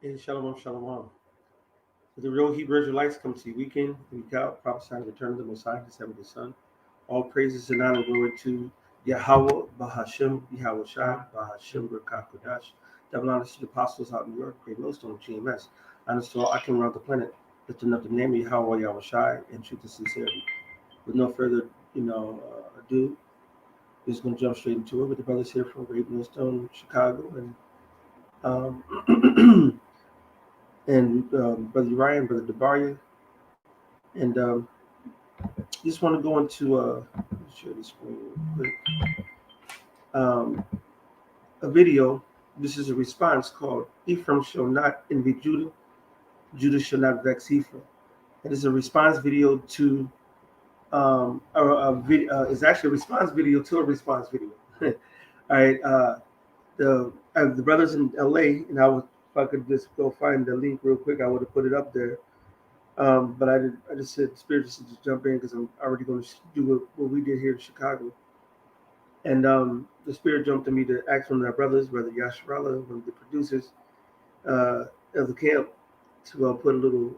Hey, shalom, shalom. So the real Hebrew Israelites come to you weekend. We got prophesying the return of the Messiah, the seventh son. All praises and honor glory to Yahweh, Bahashem, Yahweh Shai, Bahashem, Rakakodash. Double honors to the apostles out in New York, Great Millstone, GMS. Honors to all I can around the planet, lifting up the name of Yahweh, Yahweh Shai, and truth and sincerity. With no further, ado, we're just going to jump straight into it with the brothers here from Great Millstone, Chicago, um, and Brother Ryan, Brother Debaria, and just want to go into share this screen real quick. Um, a video. This is a response called "Ephraim shall not envy Judah, Judah shall not vex Ephraim." It is a response video to it's actually a response video to a response video. All right, the brothers in LA, and if I could just go find the link real quick, I would have put it up there. But I did. I just said Spirit just jump in because I'm already going to do what we did here in Chicago. And the Spirit jumped to me to ask one of our brothers, Brother Yasharala, one of the producers of the camp, to put a little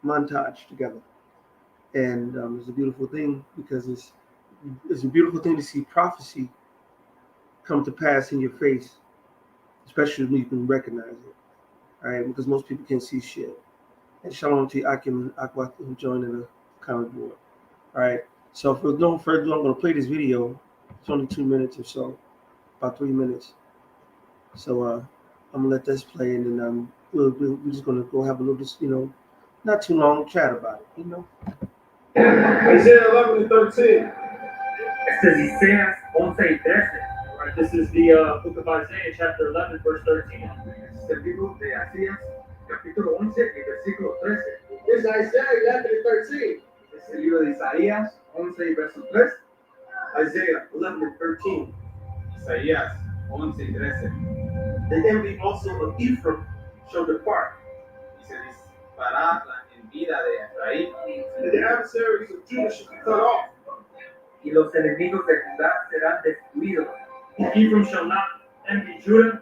montage together. And it's a beautiful thing because it's a beautiful thing to see prophecy come to pass in your face, especially when you can recognize it. All right, because most people can't see shit. And Shalom to Akim Akwat joining the comment board. All right. So for no further ado, I'm going to play this video. It's only 2 minutes or so, about 3 minutes. So I'm gonna let this play, and then we're just gonna go have a little, not too long chat about it. Isaiah 11:13. It says Isaiah 11:13. Right. This is the book of Isaiah, chapter 11, verse 13. Es el libro de Isaías, capítulo 11, y versículo 13. It's Isaiah 11:13. Es el libro de Isaías 11 y verso 3. Isaiah 11:13. Isaías 11:13. The envy also of Ephraim shall depart. Y se disparará la envidia de Ephraim. And the adversaries of Judah shall be cut off. Y los enemigos de Judá serán destruidos. Ephraim shall not envy Judah.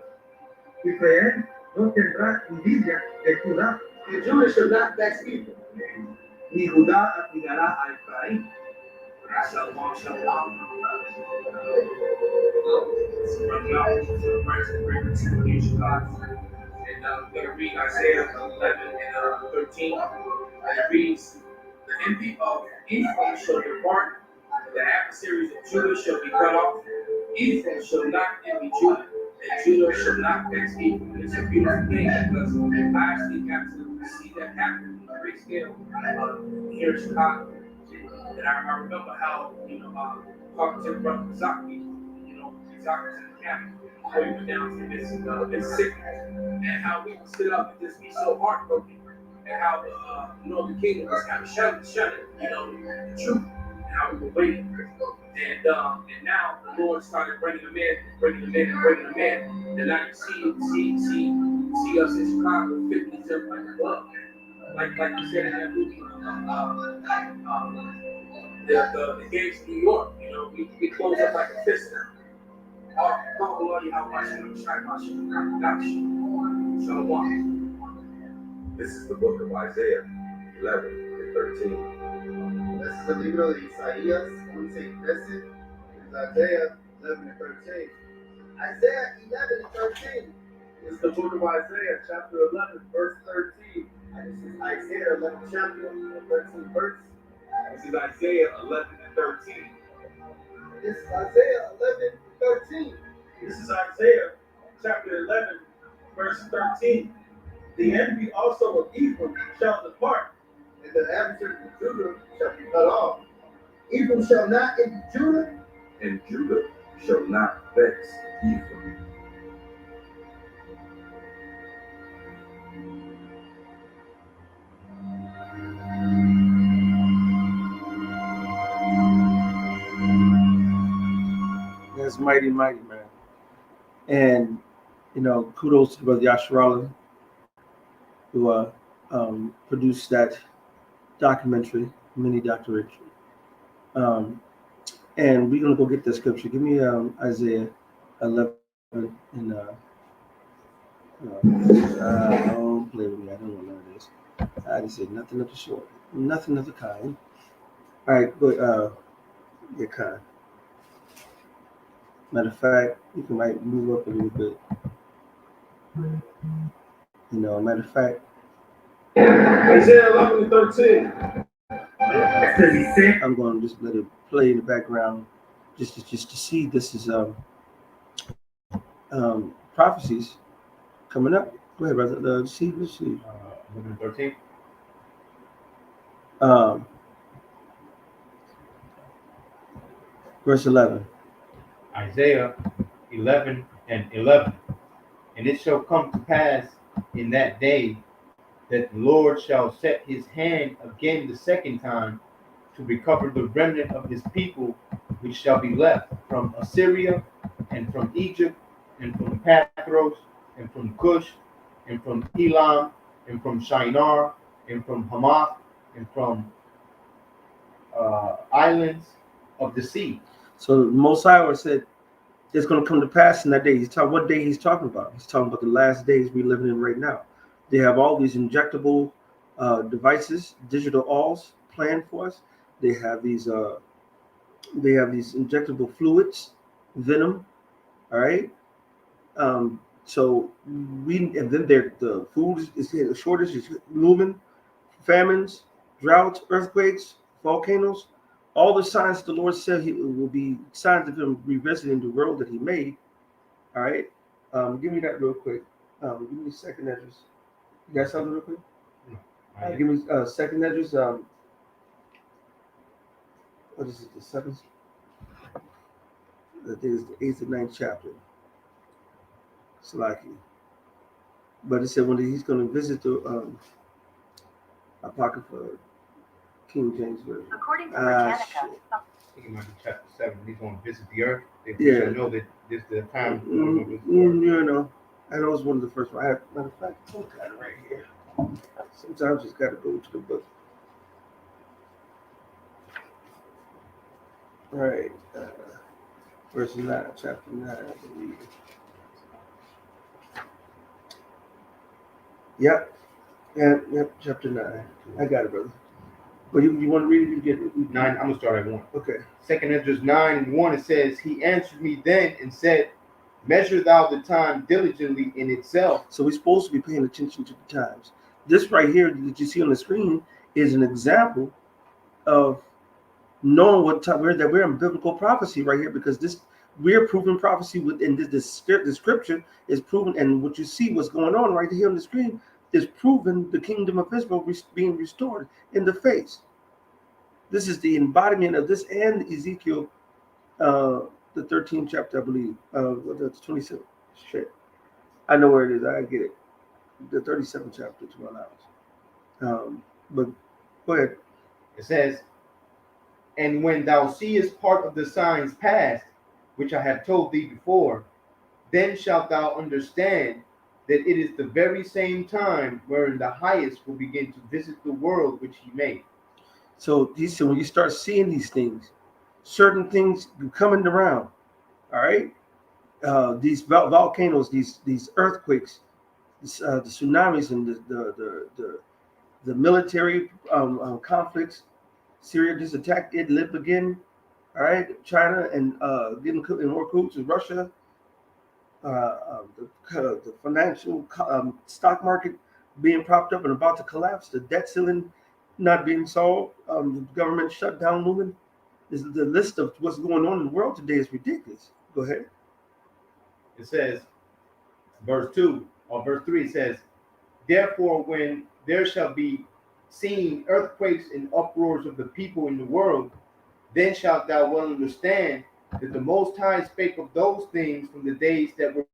Ephraim no tendrá envidia de Judá. And Judah shall not vex Ephraim. Ni Judá atigará a Ephraim. Shalom, shalom. Running out to the branch and bring to the nation God. And I'm going to read Isaiah 11 and 13. And it reads, the envy of Ephraim shall depart, the adversaries of Judah shall be cut off. Ephraim shall not envy Judah, and Judah shall not vex Ephraim. It's a beautiful thing because I actually got to see that happen on a great scale here in Chicago. And I remember how, talking to Brother Zaki, Zaki in the camp, before we went down to this sickness, and how we would sit up and just be so heartbroken, and how the kingdom was kind of shunning, the truth, and how we were waiting. And now the Lord started bringing them in, and now you see us in Chicago fitting each other like a glove. Like you said in that movie, the gangs in New York, we close up like a fist now. This is the book of Isaiah 11:13. This is el libro de Isaías 11:13. Isaiah 11:13. Isaiah 11:13. This is the book of Isaiah, chapter 11, verse 13. And this is Isaiah 11 chapter 13 verse. This is Isaiah 11:13. This is Isaiah 11:13. This is Isaiah chapter 11, verse 13. The envy also of Ephraim shall depart, And the adversaries of Judah shall be cut off. Ephraim shall not envy Judah, And Judah shall not vex Ephraim. That's mighty, mighty, man. And, kudos to Brother Yasharala, who produced that mini documentary. And we're going to go get the scripture. Give me Isaiah 11 and Don't play with me. I don't want none of this. I just said nothing of the sort. Nothing of the kind. All right, go. Your kind. Matter of fact, you can might move up a little bit. Matter of fact, Isaiah 11 and 13. Says he said, I'm going to just let it play in the background, just to see this is prophecies coming up. Go ahead, brother. Let's see. 11 and 13. Um, verse 11. Isaiah 11 and 11. And it shall come to pass in that day that the Lord shall set his hand again the second time to recover the remnant of his people, which shall be left from Assyria and from Egypt and from Pathros and from Cush and from Elam and from Shinar and from Hamath and from islands of the sea. So the Most High said it's going to come to pass in that day. He's talking what day he's talking about. He's talking about the last days we're living in right now. They have all these injectable devices, digital alls planned for us. They have these injectable fluids, venom. All right. So and then the food is the shortage is looming, famines, droughts, earthquakes, volcanoes, all the signs the Lord said he will be signs of him revisiting the world that he made. All right. Give me that real quick. Give me a second, Edris. You got something real quick? Give me a second, Edris. What is it? The seventh? I think it's the eighth and ninth chapter. Salaki. But it said when he's going to visit the Apocrypha King James Version. According to Britannica, I think it might be chapter 7. He's going to visit the earth. They Yeah. should know that this is the time. I know it's one of the first ones. I have, matter of fact, I got it right here. Sometimes you just got to go to the book. All right. Verse 9, chapter 9, I believe. Yep. Yep, chapter 9. I got it, brother. But you want to read it? You get it. 9, I'm going to start at 1. Okay. 2nd Esdras 9 and 1, it says, he answered me then and said, measure thou the time diligently in itself. So we're supposed to be paying attention to the times. This right here that you see on the screen is an example of knowing what time we're in biblical prophecy right here, because we're proving prophecy within the scripture is proven, and what you see what's going on right here on the screen is proving the kingdom of Israel being restored in the face. This is the embodiment of this, and Ezekiel, the 13th chapter, I believe, the 27th. Shit, I know where it is. I get it. The 37th chapter, 12 hours. But go ahead. It says, and when thou seest part of the signs past, which I have told thee before, then shalt thou understand that it is the very same time wherein the highest will begin to visit the world which he made. So he said, when you start seeing these things, certain things coming around, all right? These volcanoes, these earthquakes, the tsunamis, and the military conflicts. Syria just attacked Idlib again. All right, China and getting in more coups with Russia. The financial stock market being propped up and about to collapse. The debt ceiling not being solved. The government shutdown looming. The list of what's going on in the world today is ridiculous. Go ahead. It says, verse 2 or verse 3 says, therefore when there shall be seen earthquakes and uproars of the people in the world, then shalt thou well understand that the Most High spake of those things from the days that were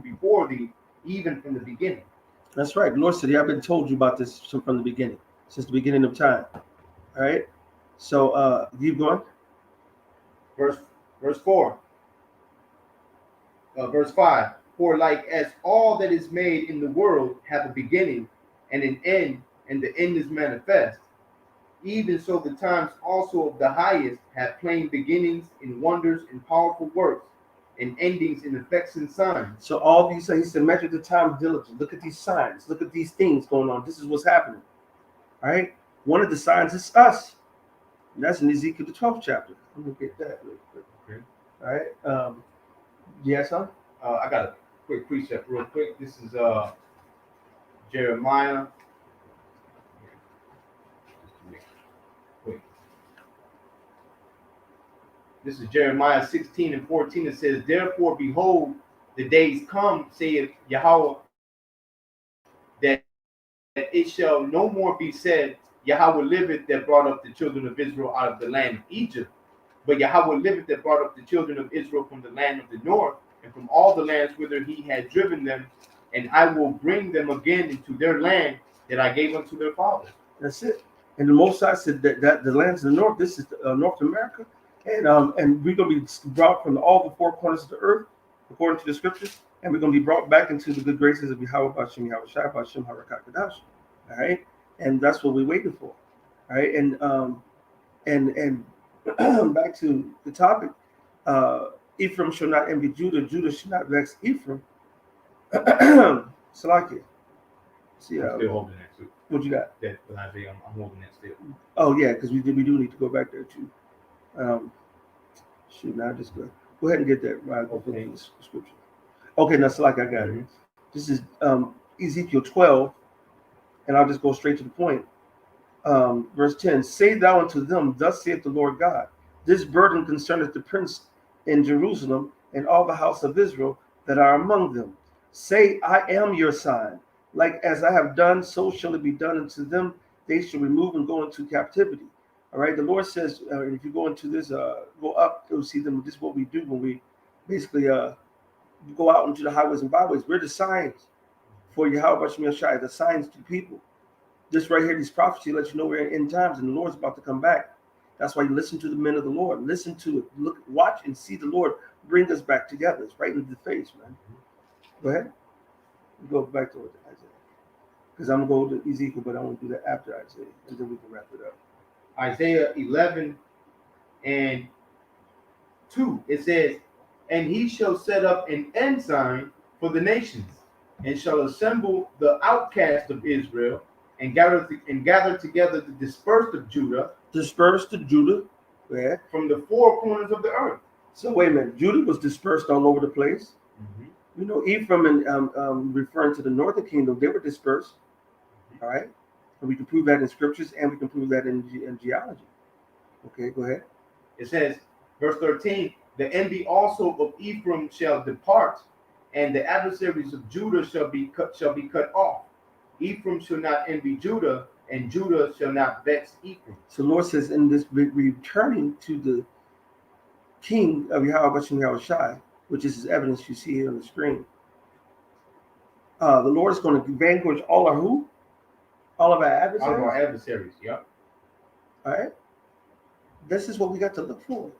before thee, even from the beginning. That's right. The Lord said, I've been told you about this from the beginning, since the beginning of time. All right. So keep going. Verse 4. Verse 5. For like as all that is made in the world hath a beginning and an end, and the end is manifest, even so the times also of the highest have plain beginnings in wonders and powerful works, and endings in effects and signs. So all these, he said, measure the time diligently. Look at these signs. Look at these things going on. This is what's happening. All right. One of the signs is us. And that's in Ezekiel the 12th chapter. Let me get that real quick. Okay. All right. Yes, huh? I got a quick precept real quick. This is Jeremiah. Wait. This is Jeremiah 16 and 14. It says, therefore, behold, the days come, saith Yahweh, that it shall no more be said, Yahweh liveth that brought up the children of Israel out of the land of Egypt. But Yahweh liveth that brought up the children of Israel from the land of the north, and from all the lands whither he had driven them, and I will bring them again into their land that I gave unto their fathers. That's it. And the Most High said that the lands of the north, this is North America, and we're going to be brought from all the four corners of the earth, according to the scriptures, and we're going to be brought back into the good graces of Yahweh Bashem, Yahweh Shai Bashem, Harakakadash. All right, and that's what we're waiting for. All right, and back to the topic, Ephraim shall not envy Judah, Judah shall not vex Ephraim. Salakia. See, I'm still holding that too. what you got? That Isaiah, I'm holding that still. Oh yeah, because we do need to go back there too. Shoot, now just go ahead and get that right. Okay. The scripture. Okay, now Salakia, I got it. This is Ezekiel 12, and I'll just go straight to the point. Verse 10, say thou unto them, thus saith the Lord God, this burden concerneth the prince in Jerusalem and all the house of Israel that are among them. Say, I am your sign. Like as I have done, so shall it be done unto them. They shall remove and go into captivity. All right. The Lord says, if you go into this, go up, you'll see them. This is what we do when we basically go out into the highways and byways. We're the signs for Yahweh Bashem Yashai, the signs to people. This right here, these prophecies let you know we're in end times and the Lord's about to come back. That's why you listen to the men of the Lord. Listen to it. Look, watch, and see the Lord bring us back together. It's right into the face, man. Go ahead. Go back to Isaiah. Because I'm going to go to Ezekiel, but I want to do that after Isaiah, and then we can wrap it up. Isaiah 11 and 2. It says, and he shall set up an ensign for the nations, and shall assemble the outcast of Israel, and gather together the dispersed of Judah. Dispersed to Judah, yeah, from the four corners of the earth. So wait a minute, Judah was dispersed all over the place. You know, Ephraim and referring to the northern kingdom, they were dispersed. All right, and we can prove that in scriptures, and we can prove that in geology. Okay, go ahead. It says, verse 13, the envy also of Ephraim shall depart, and the adversaries of Judah shall be cut off. Ephraim shall not envy Judah, and Judah shall not vex Ephraim. So the Lord says, in this returning to the king of Yahweh Bashem Yahweh Shai, which is his evidence you see here on the screen, the Lord is going to vanquish all our who? All of our adversaries? All of our adversaries, yep. All right. This is what we got to look for.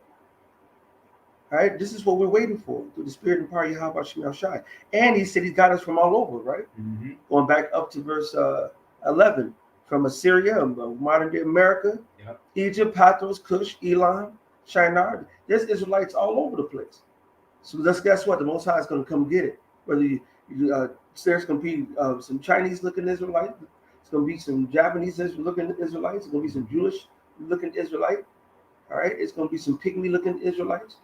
All right. This is what we're waiting for through the spirit and power of Yahweh Bashem Yahweh Shai. And he said he got us from all over, right? Going back up to verse 11. From Assyria, modern day America, yep. Egypt, Pathros, Cush, Elam, Shinar. There's Israelites all over the place. So let's guess what? The Most High is going to come get it. Whether there's going to be some Chinese looking Israelites, it's going to be some Japanese looking Israelites, it's going to be some Jewish looking Israelite. All right, it's going to be some pygmy looking Israelites.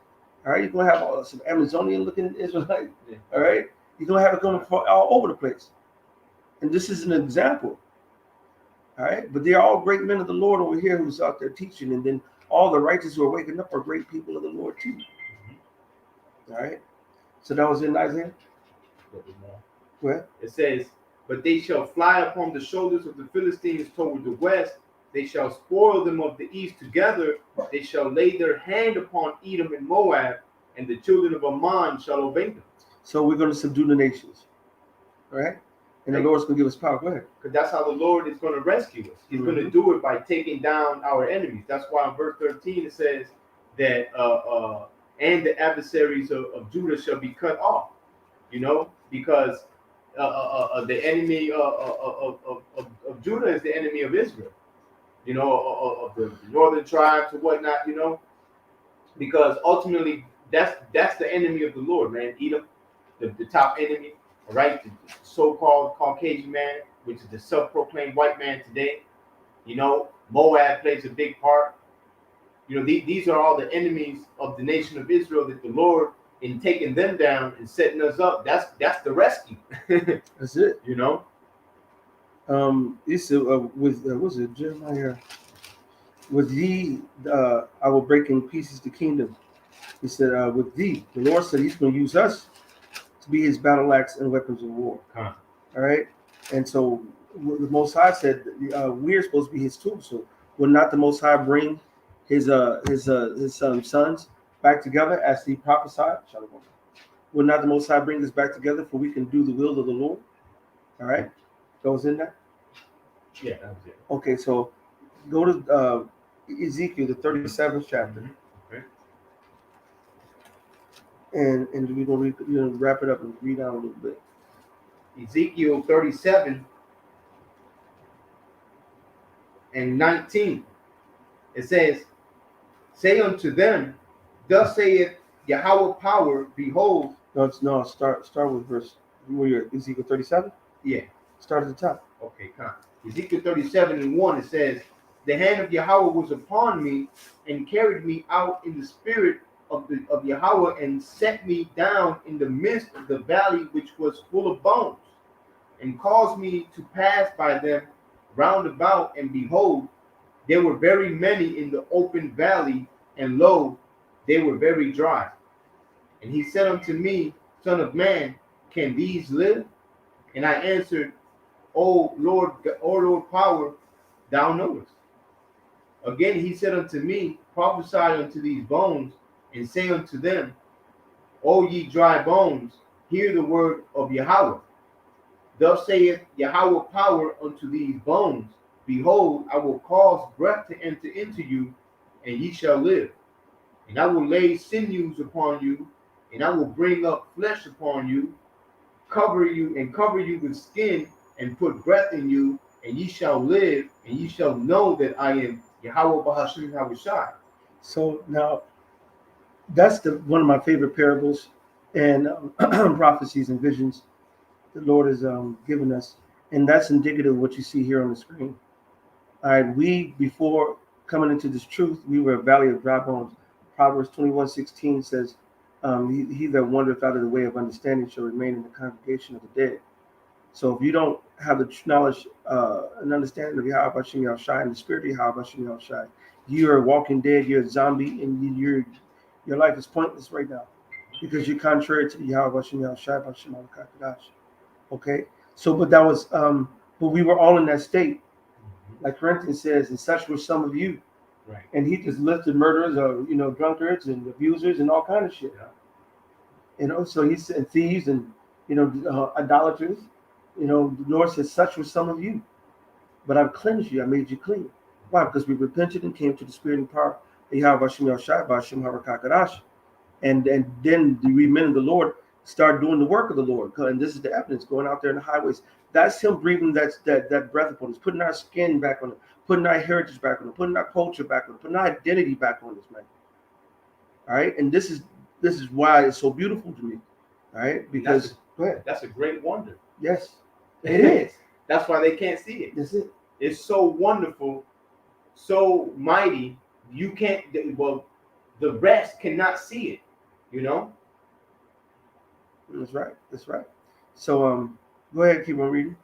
All right, you're going to have some Amazonian looking Israelites. Yeah. All right, you're going to have it going all over the place. And this is an example. All right, but they are all great men of the Lord over here who's out there teaching, and then all the righteous who are waking up are great people of the Lord too. All right, so that was in Isaiah. Go ahead. It says, but they shall fly upon the shoulders of the Philistines toward the west. They shall spoil them of the east together. They shall lay their hand upon Edom and Moab, and the children of Ammon shall obey them. So we're going to subdue the nations. All right. And the Lord's going to give us power. Go ahead. Because that's how the Lord is going to rescue us. He's going to do it by taking down our enemies. That's why in verse 13 it says that and the adversaries of Judah shall be cut off. You know, because the enemy of Judah is the enemy of Israel. You know, of the northern tribes or whatnot. You know, because ultimately that's the enemy of the Lord, man. Edom, the top enemy, all right, the so-called Caucasian man, which is the self-proclaimed white man today. You know, Moab plays a big part. You know, these are all the enemies of the nation of Israel that the Lord, in taking them down and setting us up, that's the rescue. That's it. You know, He said, was it Jeremiah? With thee, I will break in pieces the kingdom. He said, with thee, the Lord said He's going to use us to be His battle axe and weapons of war. huh. All right, and so the Most High said we're supposed to be His tools. So will not the Most High bring His sons back together as He prophesied? Will not the Most High bring us back together for we can do the will of the Lord? All right, goes in there. Yeah, that was it. Okay, so go to Ezekiel, the 37th chapter, Okay. and we're gonna wrap it up and read down a little bit. Ezekiel 37 and 19. It says, say unto them, thus saith Yahweh power, behold. No, start with verse. Where you're at, Ezekiel 37. Yeah. Start at the top. Okay, come. Ezekiel 37 and 1, it says, the hand of Yahweh was upon me and carried me out in the spirit of Yahweh and set me down in the midst of the valley which was full of bones, and caused me to pass by them round about, and behold, there were very many in the open valley, and lo, they were very dry. And he said unto me, Son of man, can these live? And I answered, O Lord power, thou knowest. Again he said unto me, prophesy unto these bones, and say unto them, O ye dry bones, hear the word of Yahweh. Thus saith Yahweh power unto these bones, behold, I will cause breath to enter into you, and ye shall live. And I will lay sinews upon you, and I will bring up flesh upon you, cover you with skin, and put breath in you, and ye shall live, and ye shall know that I am Yahweh Bahashim Havushai. So now, that's one of my favorite parables and prophecies and visions the Lord has given us, and that's indicative of what you see here on the screen. All right, we, before coming into this truth, we were a valley of dry bones. Proverbs 21:16 says, he that wandereth out of the way of understanding shall remain in the congregation of the dead. So if you don't have the knowledge and understanding of Yahweh Hashem Yahushai and the spirit of Yahweh Hashem Yahushai, you're a walking dead, you're a zombie, and your life is pointless right now because you're contrary to the Yahweh Hashem Yahushai Hashem Kadash. Okay, so but that was but we were all in that state, like Corinthians says, and such were some of you. Right. And he just listed murderers, or drunkards and abusers and all kind of shit. Yeah. So he said thieves and idolaters. The Lord says, such were some of you, but I've cleansed you. I made you clean. Why? Because we repented and came to the spirit and power of Yahweh Hashem Yahushai Hashem Harakakadash. And then the men of the Lord start doing the work of the Lord. And this is the evidence, going out there in the highways. That's him breathing that breath upon us, putting our skin back on it, putting our heritage back on it, putting our culture back on it, putting our identity back on this, man. All right. And this is why it's so beautiful to me. All right. Because that's a great wonder. Yes, it is. That's why they can't see it. That's it. It's so wonderful, so mighty. You can't, well, the rest cannot see it, That's right. That's right. So go ahead, keep on reading.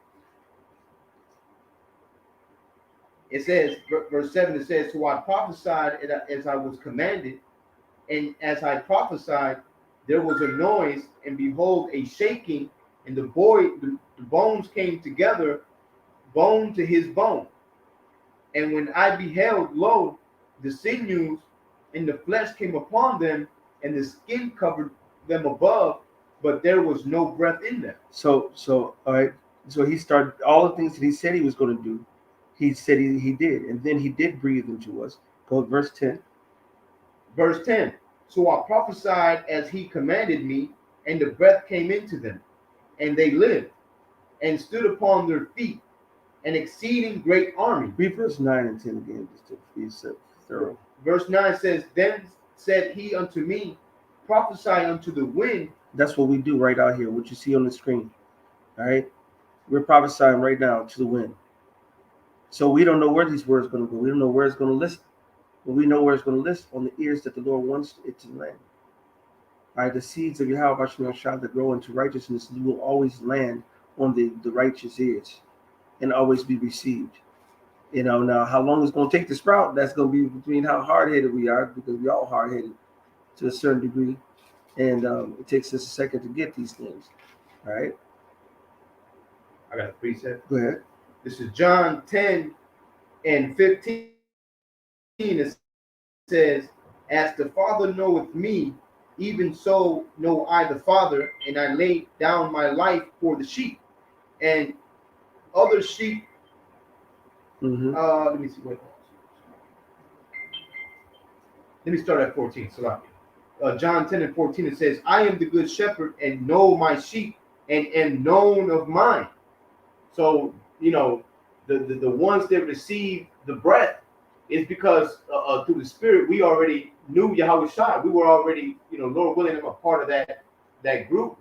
It says, verse 7, it says, so I prophesied as I was commanded, and as I prophesied, there was a noise, and behold, a shaking, and the bones came together, bone to his bone. And when I beheld, lo, the sinews and the flesh came upon them, and the skin covered them above, but there was no breath in them. So all right. So he started all the things that he said he was going to do. He said he did, and then he did breathe into us. Go to verse 10. Verse 10. So I prophesied as he commanded me, and the breath came into them, and they lived, and stood upon their feet, an exceeding great army. Read verse 9 and 10 again, just to be thorough. Verse 9 says, then said he unto me, prophesy unto the wind. That's what we do right out here, what you see on the screen. All right? We're prophesying right now to the wind. So we don't know where these words are going to go. We don't know where it's going to list. But we know where it's going to list on the ears that the Lord wants it to land. All right? The seeds of Yahweh Hashem that grow into righteousness will always land on the righteous ears and always be received. Now how long it's going to take to sprout, that's going to be between how hard-headed we are, because we're all hard-headed to a certain degree. And it takes us a second to get these things. All right? I got a precept. Go ahead. This is John 10 and 15. It says, as the Father knoweth me, even so know I the Father, and I lay down my life for the sheep. And other sheep, let me see what. Let me start at 14. So John 10 and 14, it says, I am the good shepherd and know my sheep and am known of mine. So, the ones that receive the breath is because through the Spirit, we already knew Yahweh Shai. We were already, Lord willing, I'm a part of that group,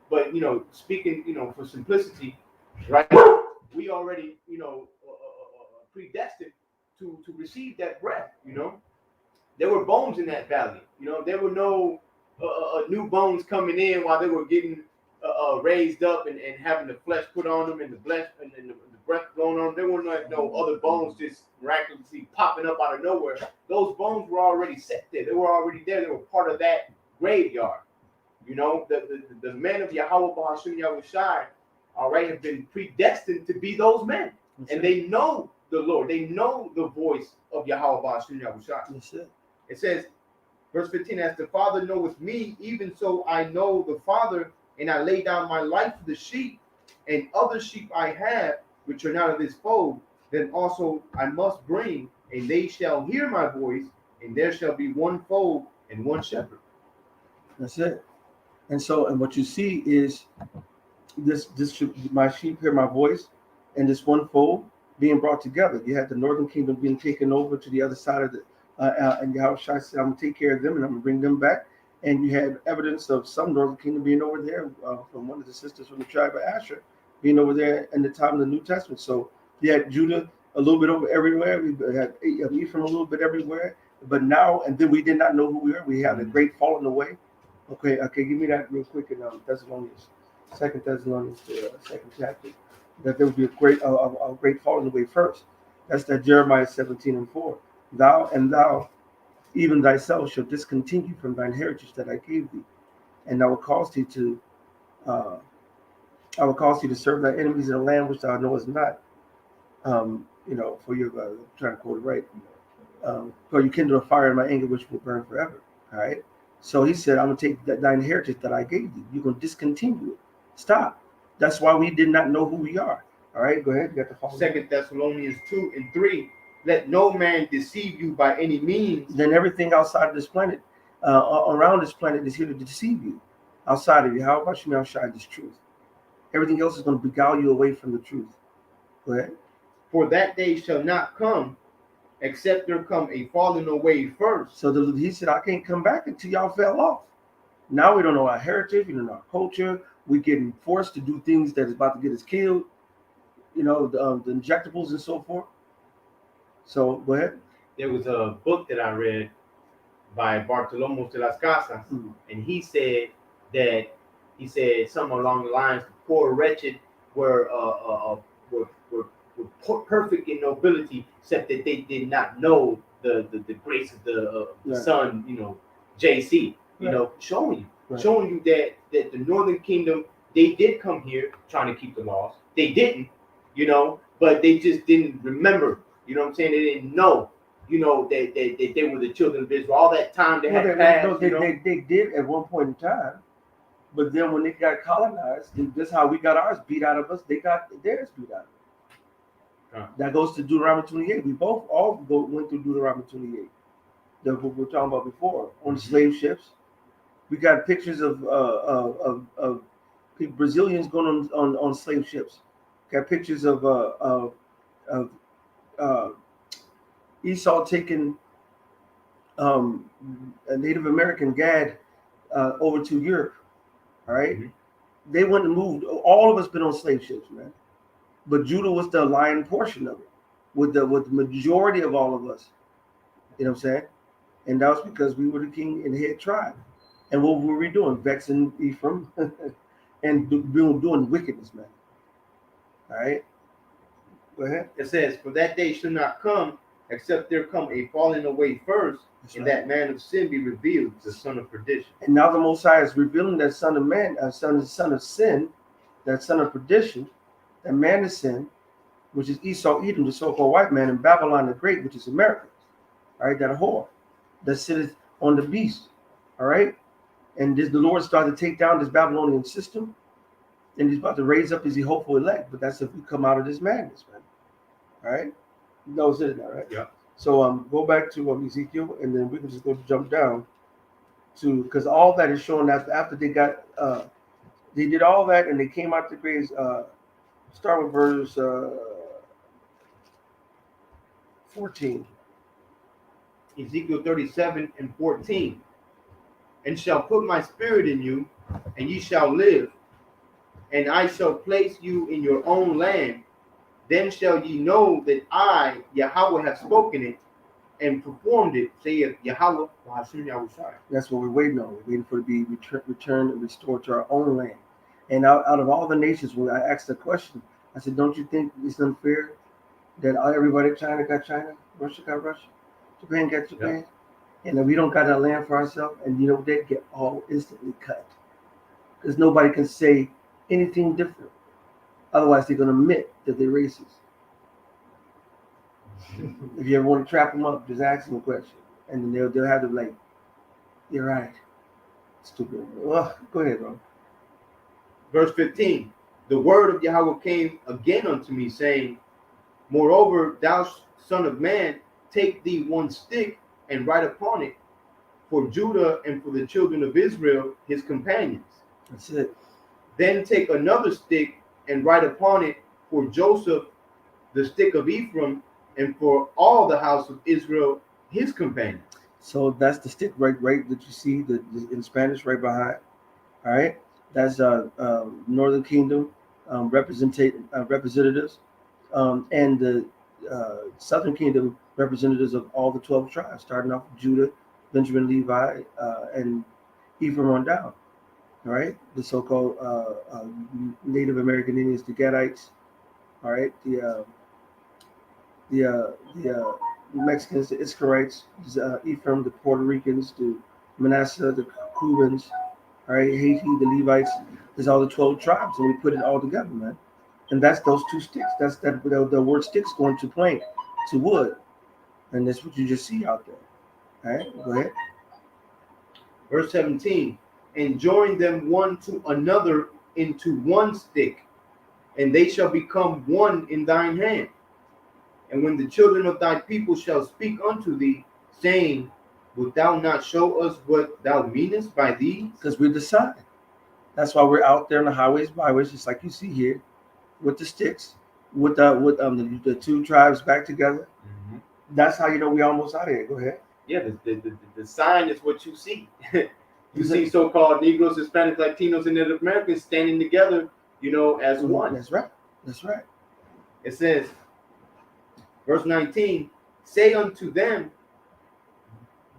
But, speaking, for simplicity, right, we already, predestined to receive that breath, There were bones in that valley, There were no new bones coming in while they were getting raised up and having the flesh put on them and the breath going on. There were no other bones just miraculously popping up out of nowhere. Those bones were already set there. They were already there. They were part of that graveyard. The men of Yahweh Bahashim Yahweh Shai, all right, have been predestined to be those men. That's and they know the Lord. They know the voice of Yahweh Bahashim Yahweh Shai. That's it. It says, verse 15, as the Father knoweth me, even so I know the Father, and I lay down my life for the sheep, and other sheep I have, which are not of this fold, then also I must bring, and they shall hear my voice, and there shall be one fold and one shepherd. That's it. And so, and what you see is this my sheep hear my voice, and this one fold being brought together. You had the northern kingdom being taken over to the other side of the, and Yahweh Shai said, I'm going to take care of them, and I'm going to bring them back. And you had evidence of some northern kingdom being over there from one of the sisters from the tribe of Asher being over there in the time of the New Testament. So you had Judah a little bit over everywhere. We had Ephraim a little bit everywhere. But now, and then we did not know who we were. We had a great falling away. Okay, give me that real quick in Thessalonians, 2 Thessalonians, second chapter. That there would be a great falling away first. That's that Jeremiah 17 and 4. Thou even thyself shall discontinue from thine heritage that I gave thee, and I will cause thee to serve thy enemies in a land which thou knowest not. For your trying to quote it right. For you kindle a fire in my anger which will burn forever. All right. So he said, I'm gonna take thine heritage that I gave thee. You're gonna discontinue it. Stop. That's why we did not know who we are. All right, go ahead. You got the follow. 2 Thessalonians 2 and 3. Let no man deceive you by any means. Then everything outside of this planet, around this planet, is here to deceive you. Outside of you, how about you outside this truth? Everything else is going to beguile you away from the truth. Go ahead. For that day shall not come, except there come a falling away first. So he said, I can't come back until y'all fell off. Now we don't know our heritage, we don't know our culture. We're getting forced to do things that is about to get us killed. The injectables and so forth. So go ahead. There was a book that I read by Bartolomé de las Casas, and he said something along the lines: the poor wretched were perfect in nobility, except that they did not know the grace of the Son, JC, showing you that the Northern Kingdom, they did come here trying to keep the laws. They didn't, but they just didn't remember. You know what I'm saying? They didn't know, that they were the children of Israel. All that time they had passed. They did at one point in time, but then when they got colonized, that's how we got ours beat out of us. They got theirs beat out of us. That goes to Deuteronomy 28. We all went through Deuteronomy 28. That's what we were talking about before on the slave ships. We got pictures of Brazilians going on slave ships. Got pictures of Esau taking a Native American Gad over to Europe. All right, Mhm. they wouldn't have moved. All of us been on slave ships, man. But Judah was the lion portion of it, with the majority of all of us. You know what I'm saying? And that was because we were the king and head tribe. And what were we doing? Vexing Ephraim and doing wickedness, man. All right, go ahead. It says, "For that day shall not come, except there come a falling away first, That's and right. that man of sin be revealed, the son of perdition." And now the Most High is revealing that son of man, son of sin, that son of perdition, that man of sin, which is Esau, Edom, the so-called white man, and Babylon the Great, which is America. All right, that whore that sitteth on the beast. All right, and this, the Lord started to take down this Babylonian system, and he's about to raise up his hopeful elect. But that's if we come out of this madness, man. All right, no, is it not right? Yeah. So go back to Ezekiel, and then we can just go jump down to, because all that is showing that after they got they did all that and they came out the graves. Start with verse 14. Ezekiel 37 and 14. "And shall put my spirit in you, and ye shall live, and I shall place you in your own land. Then shall ye know that I, Yahweh, have spoken it and performed it, saith Yahweh." That's what we're waiting on. We're waiting for it to be returned and restored to our own land. And out of all the nations, when I asked the question, I said, "Don't you think it's unfair that everybody, China got China, Russia got Russia, Japan got Japan, and that we don't got our land for ourselves?" And they get all instantly cut because nobody can say anything different. Otherwise, they're going to admit that they're racist. If you ever want to trap them up, just ask them a question, and then they'll have to like, "You're right, stupid." Well, go ahead, bro. Verse 15. "The word of Yahweh came again unto me, saying, Moreover, thou son of man, take thee one stick and write upon it for Judah and for the children of Israel, his companions. That's it. Then take another stick and write upon it for Joseph, the stick of Ephraim, and for all the house of Israel, his companions." So that's the stick right that you see in Spanish right behind. All right, that's Northern Kingdom representatives, and the Southern Kingdom representatives of all the 12 tribes, starting off with Judah, Benjamin, Levi, and Ephraim on down. All right, the so-called Native American Indians, the Gadites. All right, the Mexicans, the Iscarites, Ephraim, the Puerto Ricans, the Manasseh, the Cubans, all right, Haiti, the Levites. There's all the 12 tribes, and we put it all together, man. And that's those two sticks. That's that the word sticks going to plank, to wood, and that's what you just see out there. All right, go ahead. Verse 17. "And join them one to another into one stick, and they shall become one in thine hand. And when the children of thy people shall speak unto thee, saying, Wilt thou not show us what thou meanest by these?" Because we're the sign. That's why we're out there on the highways, byways, just like you see here, with the sticks, with the two tribes back together. Mm-hmm. That's how you know we almost out of here. Go ahead. Yeah, the sign is what you see. You see so-called Negroes, Hispanics, Latinos, and Native Americans standing together, as one. That's right. That's right. It says, verse 19, "Say unto them,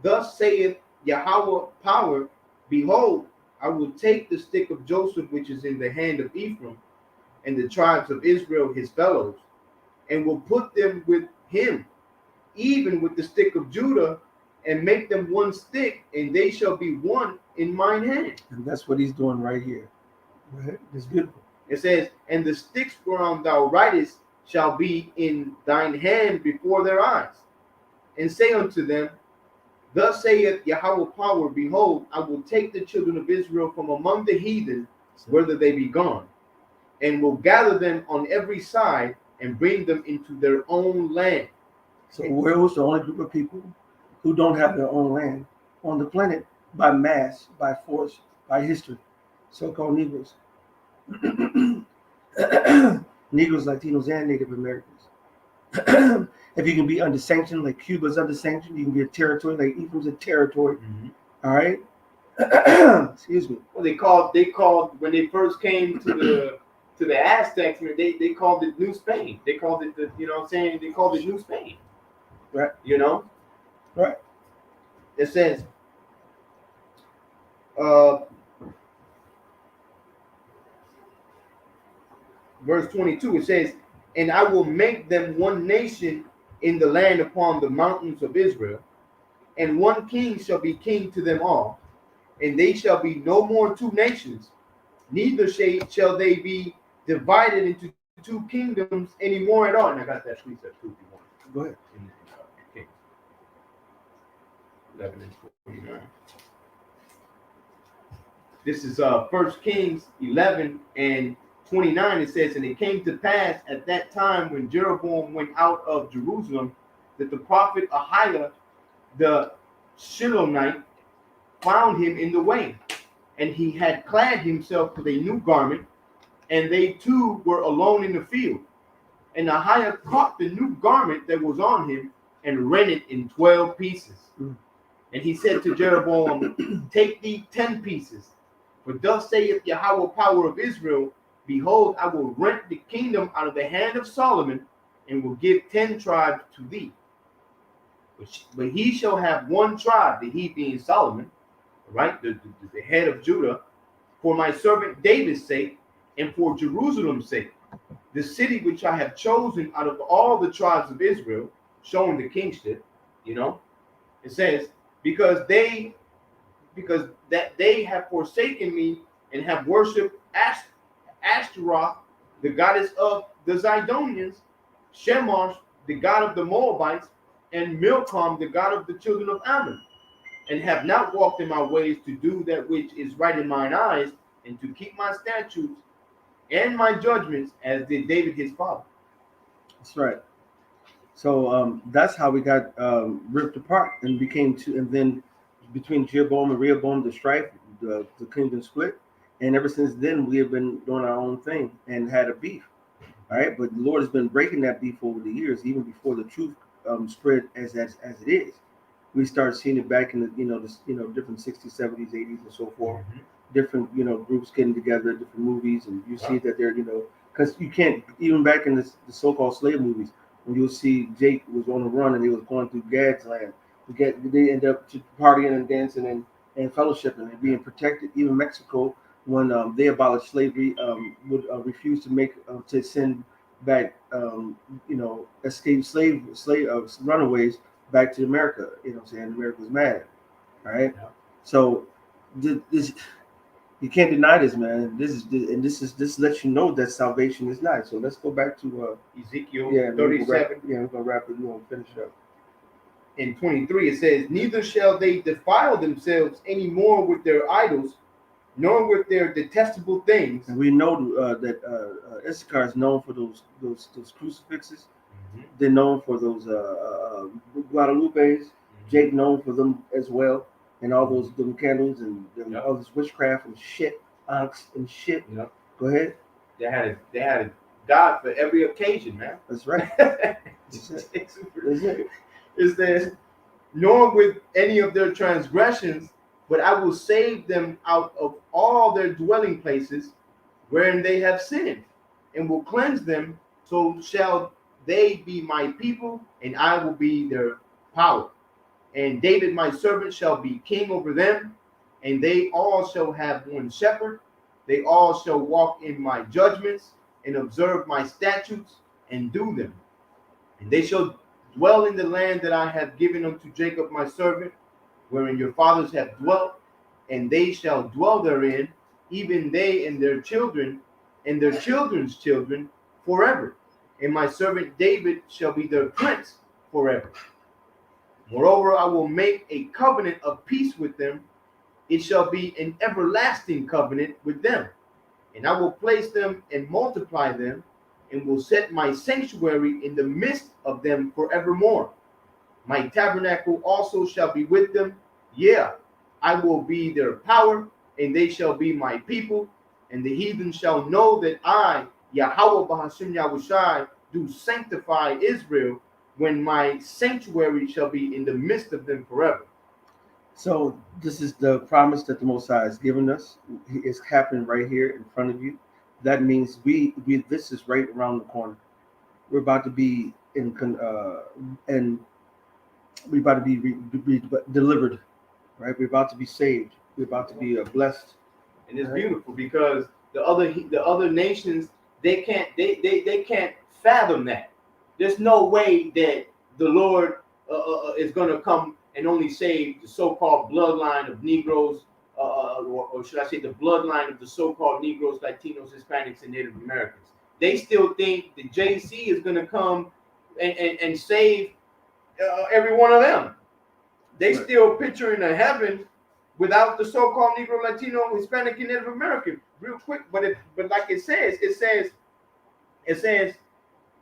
Thus saith Yahweh power, Behold, I will take the stick of Joseph which is in the hand of Ephraim, and the tribes of Israel his fellows, and will put them with him, even with the stick of Judah, and make them one stick, and they shall be one in mine hand." And that's what he's doing right here. Go ahead. It's beautiful. It says, "And the sticks whereon thou writest shall be in thine hand before their eyes. And say unto them, Thus saith Yahweh power, Behold, I will take the children of Israel from among the heathen, whether they be gone, and will gather them on every side, and bring them into their own land." So where was the only group of people who don't have their own land on the planet by mass, by force, by history? So-called Negroes. Negroes, Latinos, and Native Americans. If you can be under sanction, like Cuba's under sanction, you can be a territory, like Ephraim's a territory. Mm-hmm. All right? Excuse me. Well, they called when they first came to the Aztecs. I mean, they called it New Spain. They called it the, you know what I'm saying, they called it New Spain. Right. You know, Right. it says, uh, verse 22. It says, "And I will make them one nation in the land upon the mountains of Israel, and one king shall be king to them all, and they shall be no more two nations, neither shall they be divided into two kingdoms anymore at all." And I got that precept too if you want. Go ahead. Kings 11 and 29. This is First Kings 11 and 29. It says, "And it came to pass at that time when Jeroboam went out of Jerusalem, that the prophet Ahiah the Shilonite found him in the way, and he had clad himself with a new garment, and they two were alone in the field. And Ahiah caught the new garment that was on him and rent it in 12 pieces. And he said to Jeroboam, Take thee 10 pieces. For thus saith Yahweh, power of Israel, Behold, I will rent the kingdom out of the hand of Solomon, and will give 10 tribes to thee. But he shall have one tribe, the he being Solomon, right, the head of Judah, for my servant David's sake, and for Jerusalem's sake, the city which I have chosen out of all the tribes of Israel," showing the kingship, you know. It says, because that they have forsaken me and have worshipped Ashtaroth, the goddess of the Zidonians, Shemosh, the god of the Moabites, and Milcom, the god of the children of Ammon, and have not walked in my ways to do that which is right in mine eyes, and to keep my statutes and my judgments, as did David his father. That's right. So that's how we got ripped apart and became two. And then between Jeroboam and Rehoboam, the strife, the kingdom split. And ever since then, we have been doing our own thing and had a beef. All right, but the Lord has been breaking that beef over the years, even before the truth spread as it is. We started seeing it back in the different 60s, 70s, 80s, and so forth. Different groups getting together, different movies, and you see that they're because you can't even back in the so-called slave movies when you'll see Jake was on the run and he was going through Gad's land. They end up partying and dancing and fellowshipping and being protected. Even Mexico, when they abolished slavery, would refuse to to send back escaped slave runaways back to America. You know what I'm saying? America was mad. All right. Yeah. So this you can't deny this, man. This lets you know that salvation is not. So let's go back to Ezekiel 37. We're gonna wrap it. We're gonna finish up. In 23, it says, "Neither shall they defile themselves any more with their idols, nor with their detestable things." And we know that Issachar is known for those crucifixes. Mm-hmm. They're known for those Guadalupes. Mm-hmm. Jake known for them as well. And all those them candles and all this witchcraft and shit, onyx and shit. Yep. Go ahead. They had a God for every occasion, man. That's right. That's it. It says, "Nor with any of their transgressions, but I will save them out of all their dwelling places wherein they have sinned, and will cleanse them. So shall they be my people, and I will be their power. And David my servant shall be king over them, and they all shall have one shepherd. They all shall walk in my judgments, and observe my statutes, and do them. And they shall dwell in the land that I have given unto Jacob my servant, wherein your fathers have dwelt, and they shall dwell therein, even they and their children, and their children's children forever. And my servant David shall be their prince forever. Moreover, I will make a covenant of peace with them. It shall be an everlasting covenant with them. And I will place them and multiply them, and will set my sanctuary in the midst of them forevermore. My tabernacle also shall be with them. Yeah, I will be their power, and they shall be my people. And the heathen shall know that I, Yahweh Bahashim Yahushai, do sanctify Israel, when my sanctuary shall be in the midst of them forever." So this is the promise that the Most High has given us. It's happening right here in front of you. That means we this is right around the corner. We're about to be and we're about to be delivered. Right, we're about to be saved. We're about to be blessed. And it's beautiful because the other nations they can't fathom that. There's no way that the Lord is going to come and only save the so-called bloodline of Negroes, or should I say the bloodline of the so-called Negroes, Latinos, Hispanics, and Native Americans. They still think the JC is going to come and save every one of them. They still picturing a heaven without the so-called Negro, Latino, Hispanic, and Native American. Real quick, but like it says,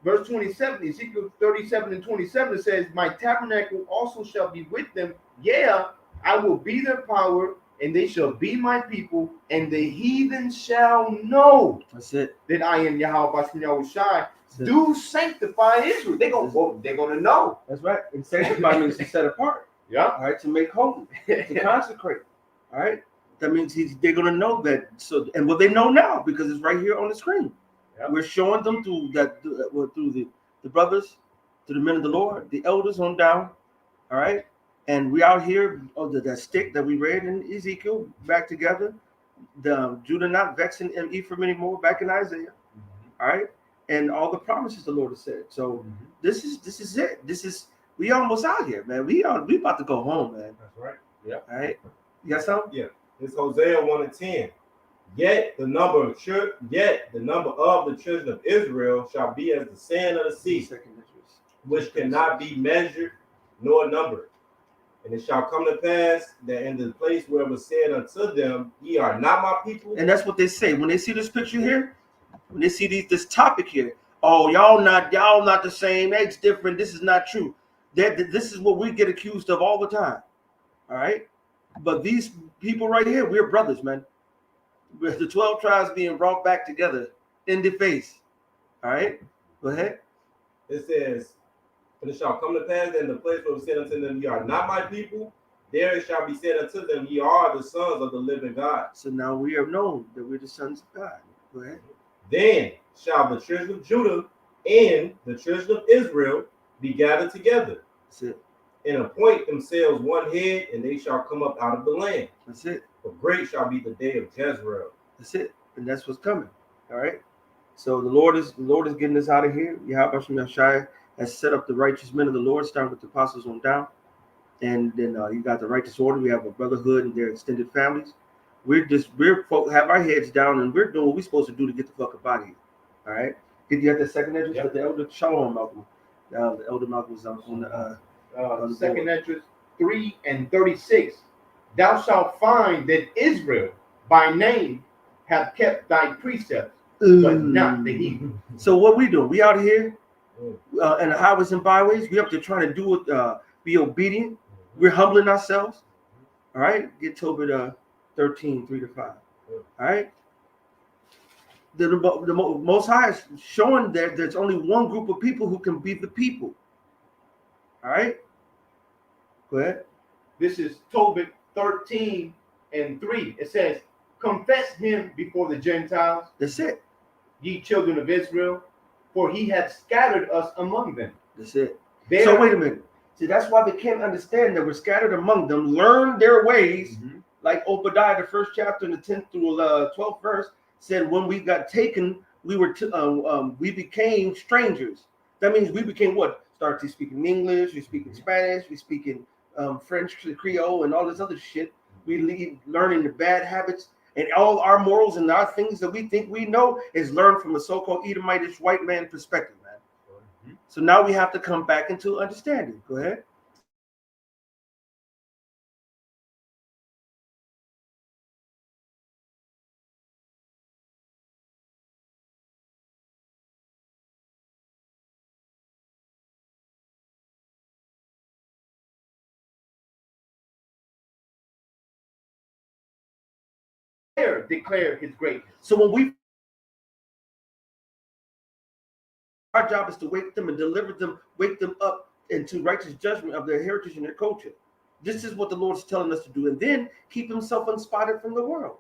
verse 27, Ezekiel 37 and 27 says, "My tabernacle also shall be with them. Yeah, I will be their power, and they shall be my people, and the heathen shall know That's it. that I am Yahweh Bashem Yahushai. Do sanctify Israel." They're gonna know. That's right. And sanctify means to set apart. Yeah. All right, to make holy, to consecrate. All right. That means they're gonna know that. So, and well, they know now because it's right here on the screen. Yep. We're showing them through the brothers, to the men of the Lord, the elders on down. All right. And we out here, that stick that we read in Ezekiel, back together. The Judah not vexing Ephraim anymore, back in Isaiah. Mm-hmm. All right. And all the promises the Lord has said. So this is it. We almost out here, man. We about to go home, man. That's right. Yeah. All right. You got something? Yeah. It's Hosea 1 and 10. Yet the number of the children of Israel shall be as the sand of the sea, which cannot be measured nor numbered. And it shall come to pass that in the place where it was said unto them, "Ye are not my people." And that's what they say when they see this picture here. When they see this topic here, oh, y'all not the same. It's different. This is not true. This is what we get accused of all the time. All right, but these people right here, we're brothers, man. We're the 12 tribes being brought back together in the face. All right, go ahead. It says, "And it shall come to pass that in the place where it was said unto them, Ye are not my people, there it shall be said unto them, Ye are the sons of the living God." So now we are known that we're the sons of God. Go ahead. "Then shall the children of Judah and the children of Israel be gathered together." That's it. "And appoint themselves one head, and they shall come up out of the land. That's it. For great shall be the day of Jezreel." That's it. And that's what's coming. All right. So the Lord is getting us out of here. Yahweh Bashem Yahushai has set up the righteous men of the Lord, starting with the apostles on down. And then you got the righteous order. We have a brotherhood and their extended families. We're have our heads down and we're doing what we're supposed to do to get the fuck up out of here. All right. Did you have the second entrance? Yep. The elder Shalom Malcolm. The elder Malcolm was on the second entrance 3 and 36. "Thou shalt find that Israel by name have kept thy precepts, but not the heathen." So what we do? We out here in the highways and byways. We up there trying to do it, be obedient. We're humbling ourselves. All right. Get Tobit 13, 3-5. All right. The Most High is showing that there's only one group of people who can be the people. All right. Go ahead. This is Tobit 13 and 3. It says, "Confess him before the Gentiles." That's it. "Ye children of Israel, for he hath scattered us among them." That's it. So wait a minute. See, that's why they can't understand that we're scattered among them. Learn their ways, like Obadiah, the first chapter, in the 10th through 12th verse, said, when we got taken, we became strangers. That means we became what? Started speaking English, we speaking Spanish, we speaking French, Creole, and all this other shit. We learning the bad habits, and all our morals and our things that we think we know is learned from a so-called Edomitish white man perspective, man. So now we have to come back into understanding. Go ahead. Declare his greatness. So our job is to wake them and deliver them, wake them up into righteous judgment of their heritage and their culture. This is what the Lord's telling us to do, and then keep himself unspotted from the world.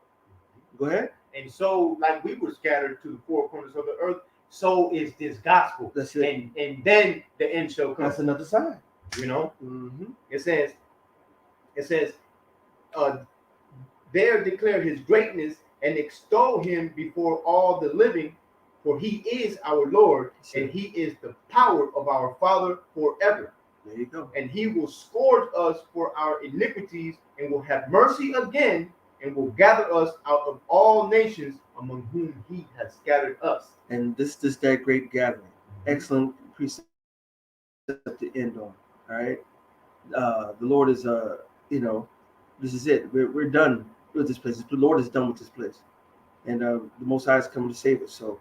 Go ahead. And so, like we were scattered to the four corners of the earth, so is this gospel. That's it. And then the end shall come. That's another sign. You know, Mm-hmm. it says, there declare his greatness and extol him before all the living, for he is our Lord, and he is the power of our Father forever. There you go. And he will scourge us for our iniquities, and will have mercy again, and will gather us out of all nations among whom he has scattered us. And this is that great gathering. Excellent precept to end on. All right. The Lord is this is it. We're done with this place. The Lord is done with this place. And the Most High is coming to save us. So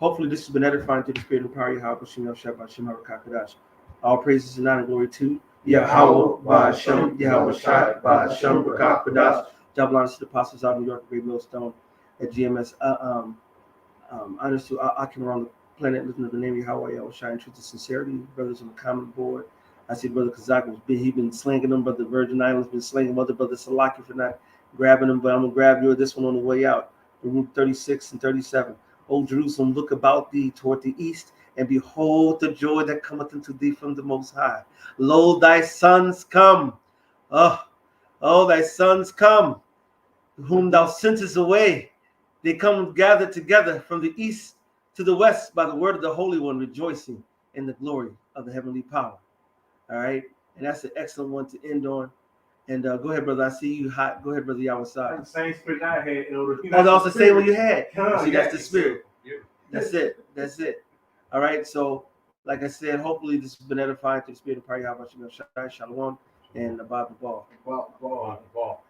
hopefully this has been edifying to the spirit and power of Yahweh Shem Shabbat Shem HaRakakadash. All praises and honor and glory to Yahweh Ba'Shem, Yahweh Shai Ba'Shem Rakakadash. Double honors to the apostles out of New York, Great Millstone at GMS. Honors to I came around the planet listening to the name of Yahweh Shai and truth and sincerity. Brothers on the comment board. I see Brother Kazak he been slinging them, Brother Virgin Islands been slinging Brother Salaki for not grabbing them, but I'm gonna grab you this one on the way out. Room 36 and 37. O Jerusalem, look about thee toward the east, and behold the joy that cometh unto thee from the Most High. Lo, thy sons come. Oh, thy sons come, whom thou sentest away. They come gathered together from the east to the west by the word of the Holy One, rejoicing in the glory of the heavenly power. All right, and that's an excellent one to end on. And go ahead, brother. I see you hot. Go ahead, brother. Yahweh. That's the same spirit I had, Elder. Oh, that's the same one you had. See, Yeah. that's the spirit. That's it. That's it. All right. So, like I said, hopefully this has been edifying to the spirit of prayer. How about you, Shalom and Abba Ball. Ball.